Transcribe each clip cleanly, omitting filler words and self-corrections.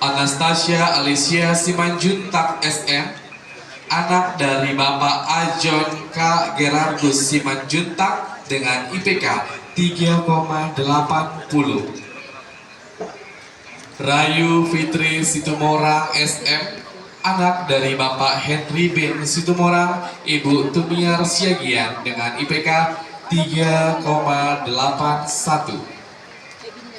Anastasia Alicia Simanjuntak SM, anak dari Bapak Ajon K. Gerardus Simanjuntak dengan IPK 3,80. Rayu Fitri Situmorang SM, anak dari Bapak Henry bin Situmorang, Ibu Tumiar Siagian dengan IPK 3,81.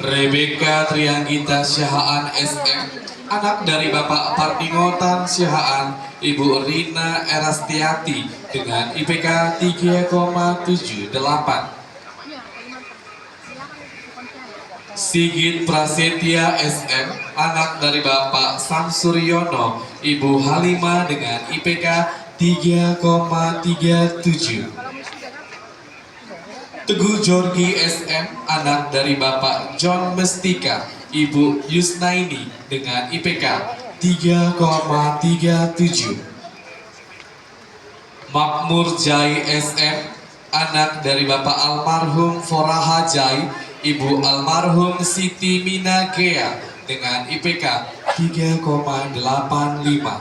Rebecca Trianggita Syahaan SM, anak dari Bapak Partingotan Syahaan, Ibu Rina Erastiati dengan IPK 3,78. Sigit Prasetya SM, anak dari Bapak Samsuryono, Ibu Halimah dengan IPK 3,37. Teguh Jorgi SM, anak dari Bapak John Mestika, Ibu Yusnaini dengan IPK 3,37. Makmur Jai SM, anak dari Bapak almarhum Foraha Jai, Ibu almarhum Siti Minagea dengan IPK 3,85.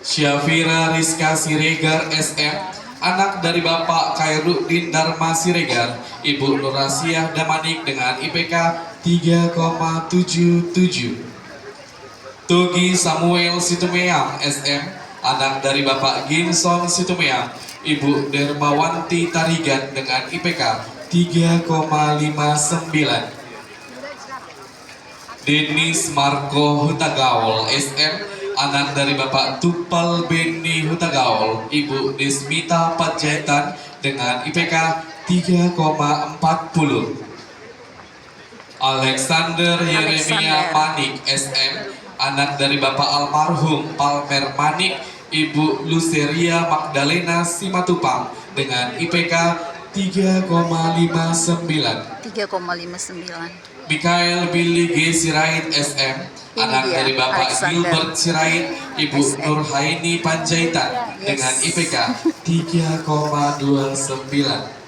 Syafira Rizka Siregar SM, anak dari Bapak Khairuddin Dharma Siregar, Ibu Nurasiah Damanik dengan IPK 3,77. Togi Samuel Situmeang SM, anak dari Bapak Ginson Situmeang, Ibu Dermawanti Tarigan dengan IPK 3,59. Denis Marco Hutagaul SM, anak dari Bapak Tupal Beni Hutagaul, Ibu Desmita Panjaitan dengan IPK 3,40. Alexander Yeremia Manik SM, anak dari Bapak almarhum Palmer Manik, Ibu Luceria Magdalena Simatupang dengan IPK 3,59. Mikael Billy G. Sirait SM, anak dari Bapak Gilbert Sirait, Ibu Nurhaini Panjaitan dengan IPK 3,29.